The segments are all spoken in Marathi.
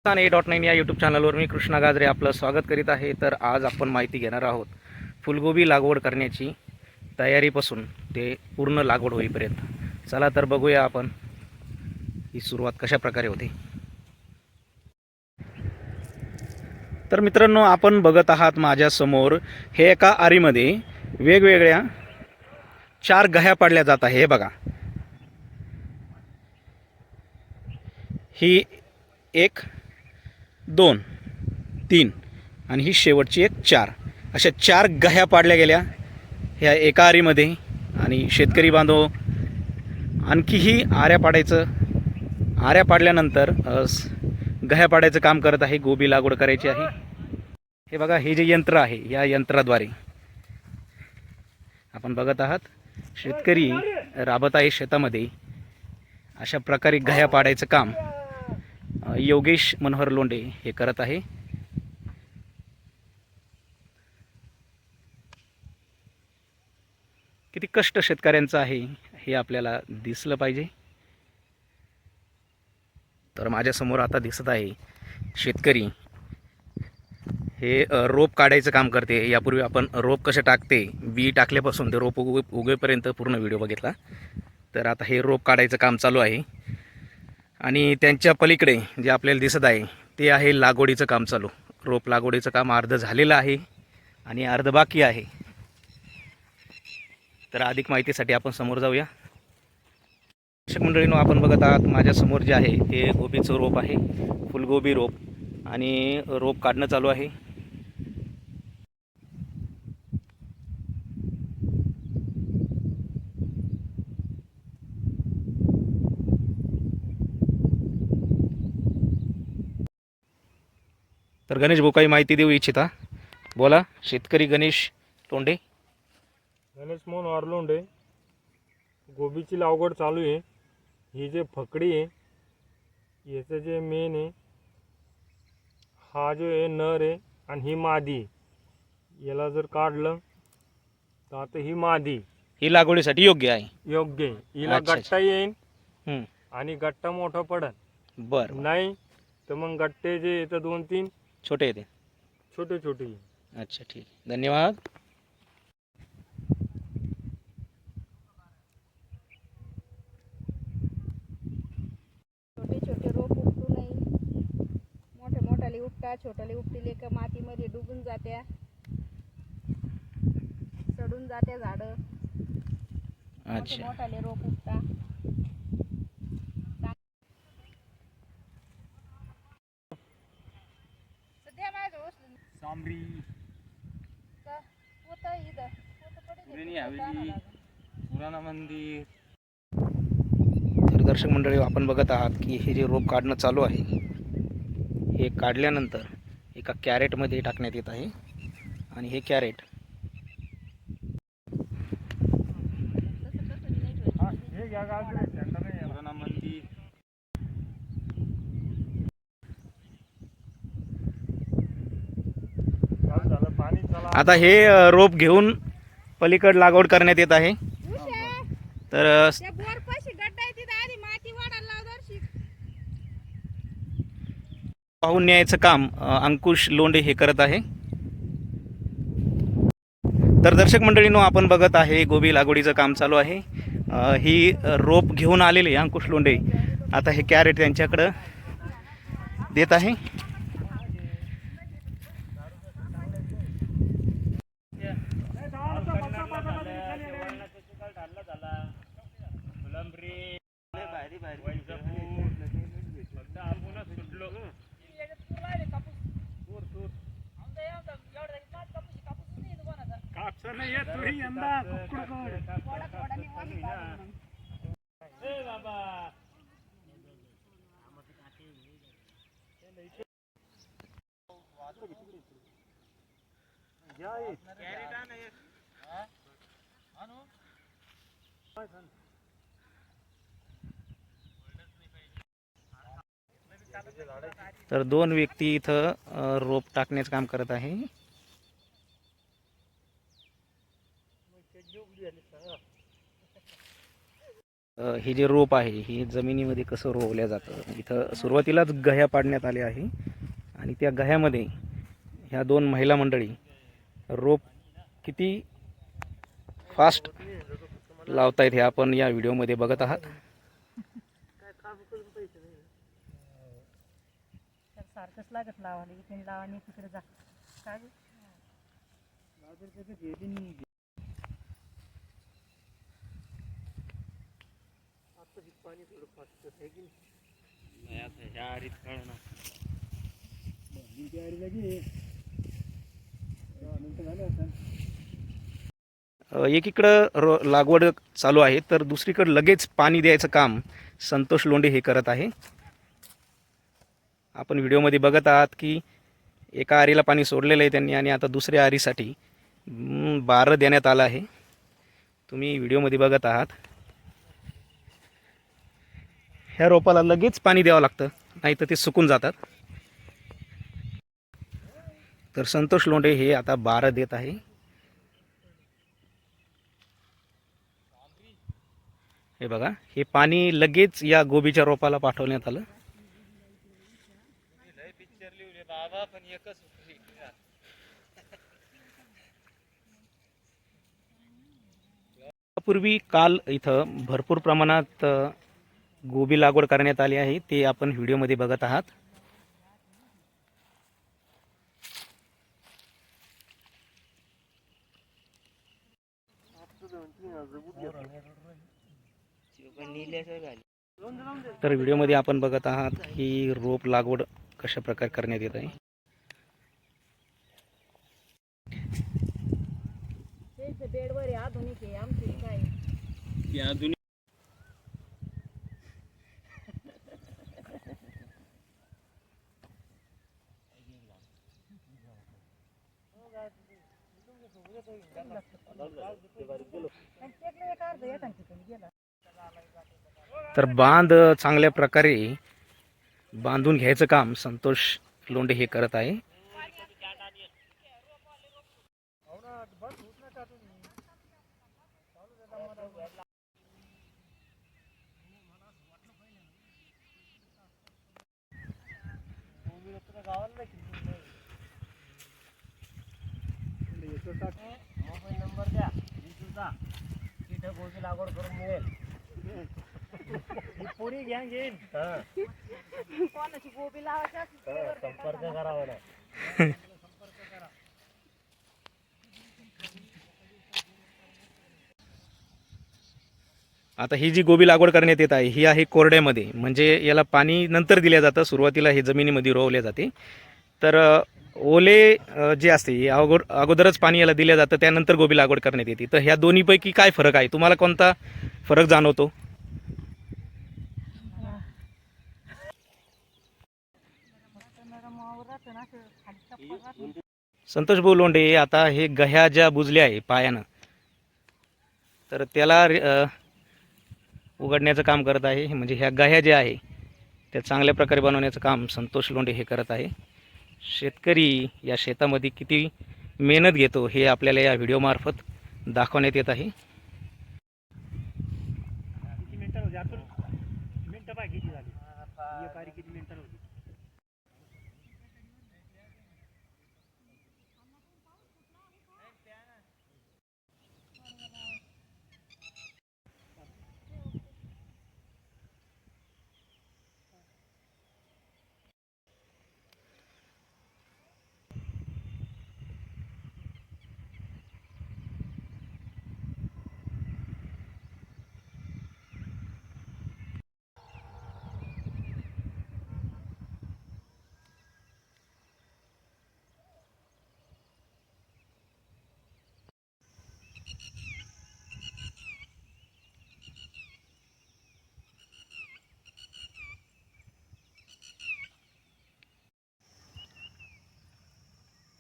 A.9 या यूट्यूब चॅनलवर मी कृष्णा गाजरे आपलं स्वागत करीत आहे। तर आज आपण माहिती घेणार आहोत फुलगोबी लागवड करण्याची तयारीपासून ते पूर्ण लागवड होईपर्यंत। चला तर बघूया आपण ही सुरुवात कशा प्रकारे होते। तर मित्रांनो, आपण बघत आहात माझ्या समोर हे एका आरीमध्ये वेगवेगळ्या 4 गह्या पाडल्या जात आहे। हे बघा, ही 1 2 3 आणि ही शेवटची एक 4, अशा 4 गह्या पाडल्या गेल्या ह्या एका आरीमध्ये। आणि शेतकरी बांधव आणखीही आऱ्या पाडल्यानंतर गह्या पाडायचं काम करत आहे, गोबी लागवड करायची आहे। हे बघा, हे जे यंत्र आहे या यंत्राद्वारे आपण बघत आहात शेतकरी राबत आहे शेतामध्ये। अशा प्रकारे गह्या पाडायचं काम योगेश मनोहर लोंढे हे करत आहे। किती कष्ट शेतकऱ्यांचं आहे हे आपल्याला दिसलं पाहिजे। तर माझ्या समोर आता दिसत आहे शेतकरी हे रोप काढायचं काम करते। यापूर्वी आपण रोप कसे टाकते, बी टाकल्यापासून ते रोप उगेपर्यंत पूर्ण व्हिडिओ बघितला। तर आता हे रोप काढायचं काम चालू आहे आणि त्यांच्या पलीकडे जे आपल्याला दिसत आहे ते आहे लागवडीचं काम चालू। रोप लागवडीचं काम अर्ध झालेलं आहे आणि अर्ध बाकी आहे। तर अधिक माहितीसाठी आपण समोर जाऊया। दर्शक मंडळींनो, आपण बघत आहात माझ्या समोर जे आहे ते गोबीचं रोप आहे, फुलगोबी रोप, आणि रोप काढणं चालू आहे। तर गणेश भाऊ काही माहिती देऊ इच्छिता? बोला। शेतकरी गणेश लोंढे। गणेश मनोहर लोंढे। गोबीची लागवड चालू आहे। ही जे फकडी आहे याचं जे मेन आहे, हा जो आहे नर आहे आणि ही मादी आहे। याला जर काढलं तर आता ही मादी ही लागवडीसाठी योग्य आहे। योग्य आहे। हिला अच्छा, गट्टा येईल हं, आणि गट्टा मोठा पडल, बरं नाही तर मग गट्टे जे येतं 2-3 छोटे येते। छोटे छोटे येईल। अच्छा, ठीक, धन्यवाद। छोटे छोटे रोप उपटू नाही, मोठे मोठाले उपटा, छोटाले उपटिले का मातीमध्ये डुबून जात्या, सडून जात्या झाडं। मोठे अच्छा, मोठाले रोप उपटा। सध्या माझं उचलून सांबरी पोतं इथं पोतं पडेल, पुराणी हवेली, पुराणा मंदिर। तर दर्शक मंडळी, आपण बघत आहात की हे जे रोप काढणं चालू आहे हे काढल्यानंतर एका कॅरेटमध्ये टाकण्यात येत आहे। आणि हे कॅरेट हे घ्या गाजरे, त्यांना नाही पुराणा मंदिर। झालं पाणी चला। आता हे रोप घेऊन पलीकड लागवड करण्यात येत आहे। तर त्या बोर पाशी गड्डा आहे, तिथं आधी माती वाढायला लाव दर्शिक। पाहून न्यायचं काम अंकुश लोंढे हे करत आहे। तर दर्शक मंडळींनो, आपण बघत आहे गोबी लागवडीचं काम चालू आहे। ही रोप घेऊन आलेले अंकुश लोंढे आता हे कॅरेट त्यांच्याकडं देत आहे। तर 2 व्यक्ती इथं रोप टाकण्याचं काम करत आहे। हे जे रोप आहे हे जमिनीमध्ये कसं रोवल्या जातं. इथं सुरुवातीलाच गह्या पाडण्यात आले आहे आणि त्या गह्यामध्ये ह्या 2 महिला मंडळी रोप किती फास्ट लावतायत हे आपण या व्हिडिओमध्ये बघत आहात. सारखंच लागत लावायला इथे लावानी तिकडे जा काय एकीकडं लागवड चालू आहे तर दुसरीकडं लगेच पाणी द्यायचं काम संतोष लोंढे हे करत आहे. आपण व्हिडिओमध्ये बघत आहात की एका आरीला पाणी सोडलेलं आहे त्यांनी आणि आता दुसऱ्या आरीसाठी 12 देण्यात आलं आहे. तुम्ही व्हिडिओमध्ये बघत आहात. ह्या रोपाला लगेच पाणी द्यावं लागतं नाही तर ते सुकून जातात. तर संतोष लोंढे हे आता 12 देत आहे. हे बघा हे पाणी लगेच या गोबीच्या रोपाला पाठवण्यात आलं. पूर्वी काल इथं भरपूर प्रमाणात गोबी लागवड करण्यात आली आहे ते आपण व्हिडिओमध्ये बघत आहात. तर व्हिडिओमध्ये आपण बघत आहात ही रोप लागवड कशा प्रकारे करण्यात येत आहे. बेडवर आधुनिक आहे आमची काय तर बांध चांगल्या प्रकारे बांधून घ्यायचं काम संतोष लोंढे हे करत आहे. मोबाईल नंबर द्या तुमचा तिथं गोबी लागवड करून मिळेल. ही पुरी गँग येईल. कोणाची गोबी लावायची असली तर संपर्क करावा ना. आता ही जी गोबी लागवड करण्यात येत आहे ही आहे कोरड्यामध्ये, म्हणजे याला पाणी नंतर दिलं जातं. सुरुवातीला हे जमिनीमध्ये रोवले जाते. तर ओले जे असते हे अगोदरच पाणी याला दिलं जातं, त्यानंतर गोबी लागवड करण्यात येते. तर ह्या दोन्हीपैकी काय फरक आहे, तुम्हाला कोणता फरक जाणवतो? संतोष भाऊ लोंढे आता हे गह्या ज्या बुजल्या आहे पायानं तर त्याला उघडण्याचं काम करत आहे. म्हणजे ह्या गह्या ज्या आहे त्या चांगल्या प्रकारे बनवण्याचं काम संतोष लोंढे हे करत आहे. शेतकरी या शेतामध्ये किती मेहनत घेतो हे आपल्याला या व्हिडिओमार्फत दाखवण्यात येत आहे. किती मिनिटं होती अतुल? मिनिटं पाय किती झाली? ही पारी किती मिनिटं होती?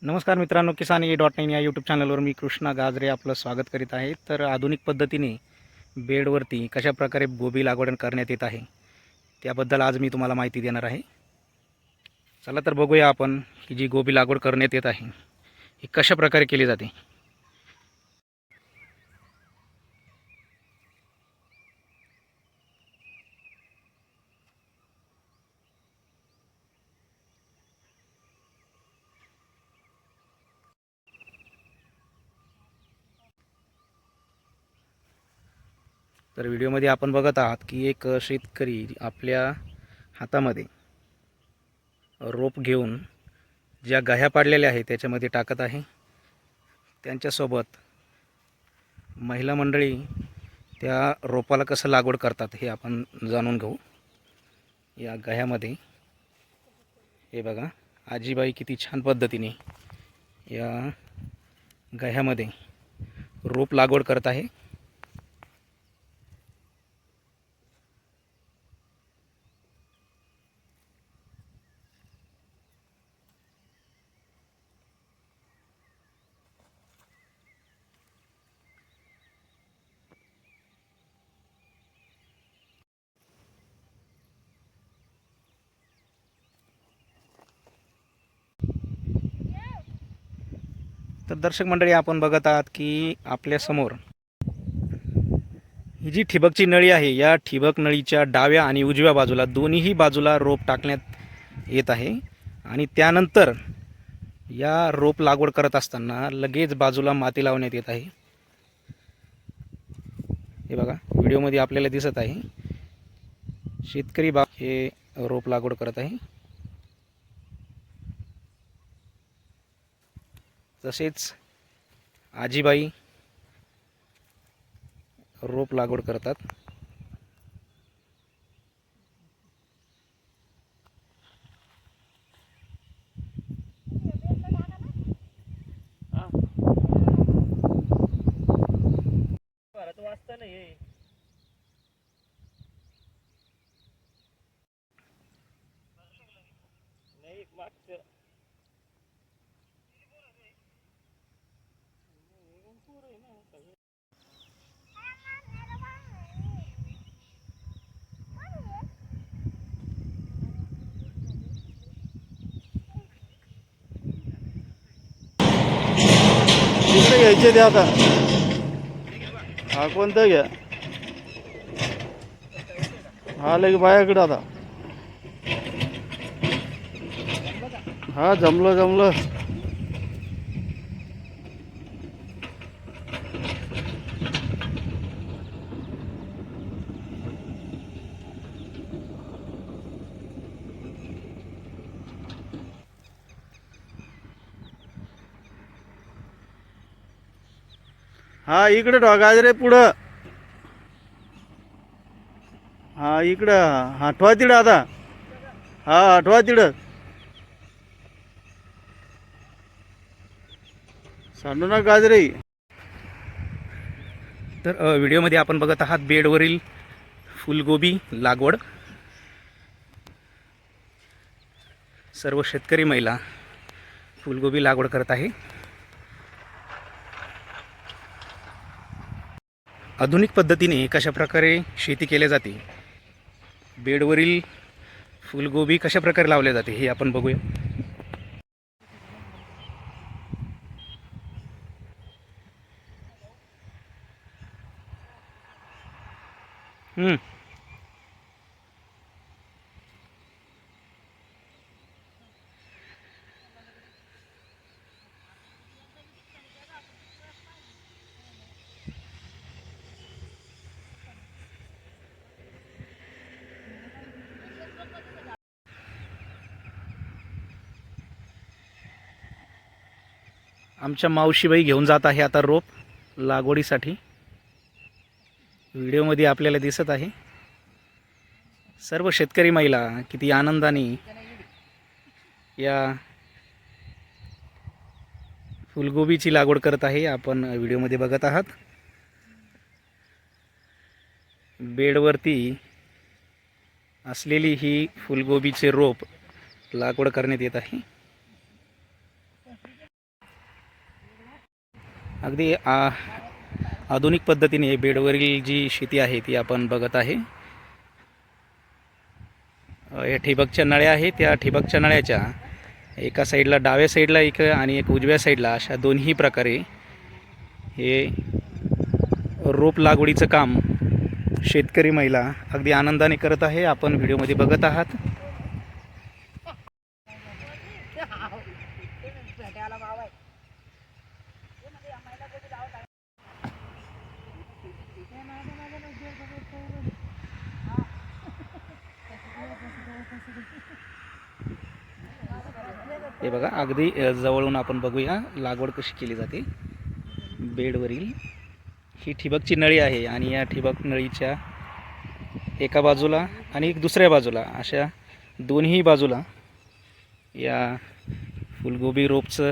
नमस्कार मित्रांनो, किसान.in या यूट्यूब चॅनलवर मी कृष्णा गाजरे आपलं स्वागत करीत आहे. तर आधुनिक पद्धतीने बेडवरती कशा प्रकारे गोबी लागवड करण्यात येत आहे त्याबद्दल आज मी तुम्हाला माहिती देणार आहे. चला तर बघूया आपण ही जी गोबी लागवड करण्यात येत आहे ही कशा प्रकारे केली जाते. तर व्हिडिओमध्ये आपण बघत आहात की एक शेतकरी आपल्या हातामध्ये रोप घेऊन ज्या गाह्या पाडलेल्या आहेत त्याच्यामध्ये टाकत आहे. त्यांच्यासोबत महिला मंडळी त्या रोपाला कसं लागवड करतात हे आपण जाणून घेऊ. या गाह्यामध्ये हे बघा, आजीबाई किती छान पद्धतीने या गाह्यामध्ये रोप लागवड करत आहे. तर दर्शक मंडळी, आपण बघत आहात की आपल्यासमोर ही जी ठिबकची नळी आहे, या ठिबक नळीच्या डाव्या आणि उजव्या बाजूला दोन्हीही बाजूला रोप टाकण्यात येत आहे. आणि त्यानंतर या रोप लागवड करत असताना लगेच बाजूला माती लावण्यात येत आहे. हे बघा, व्हिडिओमध्ये आपल्याला दिसत आहे शेतकरी हे रोप लागवड करत आहे. तसेच आजीबाई रोप लागवड करतात. परत वाचतं नाही हे. नाही मागचं इकडे घ्यायचे ते आता. हा कोणतं घ्या. हा लगे बायाकडे आता. हा जमलं जमलं. हा इकडे ठेवा गाजरे पुढं. हा इकडं आठवा तिडं आता. हा आठवा तिडं. सांडू ना गाजरे. तर व्हिडिओमध्ये आपण बघत आहात बेडवरील फुलगोबी लागवड. सर्व शेतकरी महिला फुलगोबी लागवड करत आहे. आधुनिक पद्धतीने कशा प्रकारे शेती केली जाते, बेडवरील फुलगोबी कशा प्रकारे लावले जाते हे आपण बघूया. आमच्या मावशीबाई घेऊन जात आहे आता रोप लागवडीसाठी. व्हिडिओमध्ये आपल्याला दिसत आहे सर्व शेतकरी महिला किती आनंदाने या फुलगोबीची लागवड करत आहे. आपण व्हिडिओमध्ये बघत आहात. बेडवरती असलेली ही फुलगोबीचे रोप लागवड करण्यात येत आहे. अगदी आधुनिक पद्धतीने बेडवरील जी शेती आहे ती आपण बघत आहे. या ठिबकच्या नळ्या आहेत, त्या ठिबकच्या नळ्याच्या एका साईडला डाव्या साईडला एक आणि एक उजव्या साईडला अशा दोन्ही प्रकारे हे रोप लागवडीचं काम शेतकरी महिला अगदी आनंदाने करत आहे. आपण व्हिडिओमध्ये बघत आहात. हे बघा अगदी जवळून आपण बघूया लागवड कशी केली जाते. बेडवरील ही ठिबकची नळी आहे आणि या ठिबक नळीच्या एका बाजूला आणि एक दुसऱ्या बाजूला अशा दोन्ही बाजूला या फुलगोबी रोपचं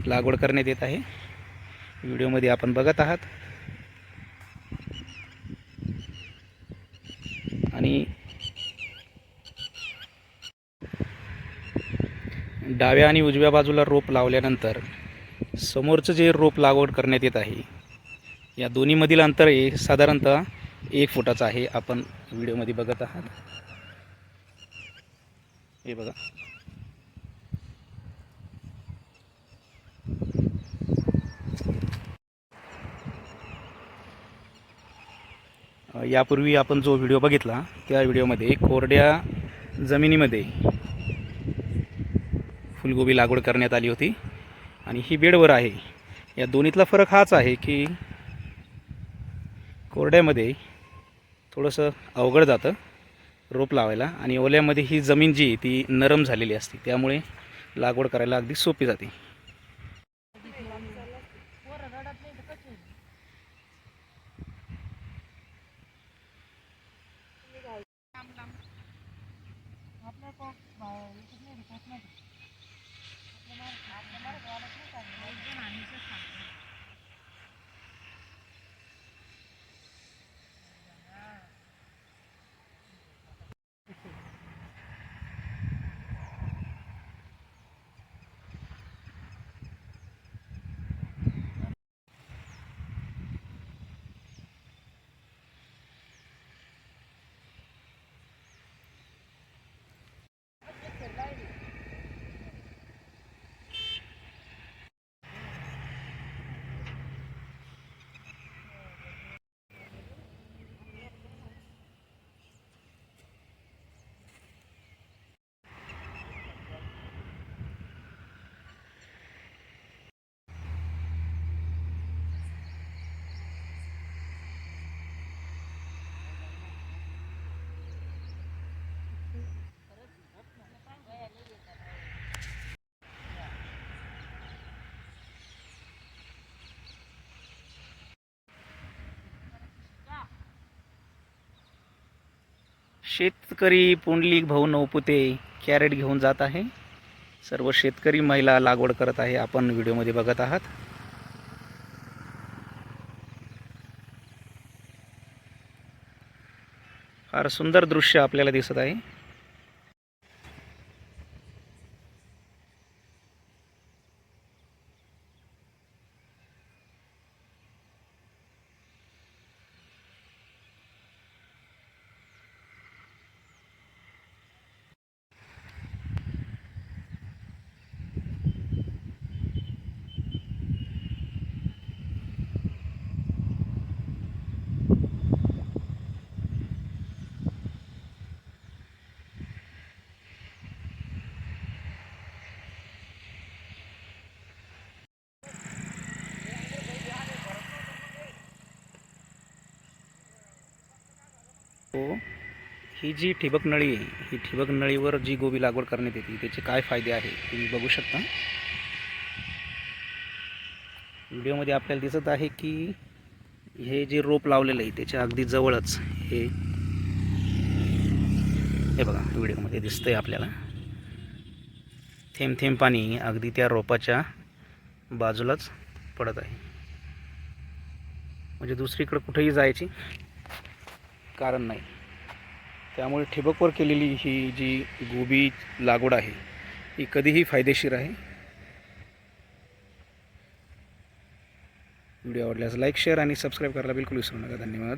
लागवड करण्यात येत आहे. व्हिडिओमध्ये आपण बघत आहात. आणि डाव्या आणि उजव्या बाजूला रोप लावल्यानंतर समोरचं जे रोप लागवड करण्यात येत आहे या दोन्हीमधील अंतर हे साधारणतः 1 फुटाचं आहे. आपण व्हिडिओमध्ये बघत आहात. हे बघा. यापूर्वी आपण जो व्हिडिओ बघितला त्या व्हिडिओमध्ये कोरड्या जमिनीमध्ये फुलगोबी लागवड करण्यात आली होती आणि ही बेडवर आहे. या दोन्हीतला फरक हाच आहे की कोरड्यामध्ये थोडंसं अवघड जातं रोप लावायला आणि ओल्यामध्ये ही जमीन जी ती नरम झालेली असते, त्यामुळे लागवड करायला अगदी सोपी जाते. शेतकरी पुंडलिक भाऊ नवपुते कॅरेट घेऊन जात आहे. सर्व शेतकरी महिला लागवड करत आहे. आपण व्हिडिओमध्ये बघत आहात. फार सुंदर दृश्य आपल्याला दिसत आहे. ही जी ठिबक नळी आहे, ही ठिबक नळीवर जी गोबी लागवड करण्यात येते त्याचे काय फायदे आहेत तुम्ही बघू शकता. व्हिडिओमध्ये आपल्याला दिसत आहे की हे जे रोप लावलेलं आहे त्याच्या अगदी जवळच हे बघा व्हिडिओमध्ये दिसतंय आपल्याला. थेंब थेंब पाणी अगदी त्या रोपाच्या बाजूलाच पडत आहे. म्हणजे दुसरीकडे कुठेही जायची कारण नाही. त्यामुळे ठिबकवर केलेली ही जी गोबी लागवड आहे ही कधीही फायदेशीर आहे. व्हिडिओ आवडल्यास लाईक, शेअर आणि सबस्क्राईब करायला बिलकुल विसरू नका. धन्यवाद.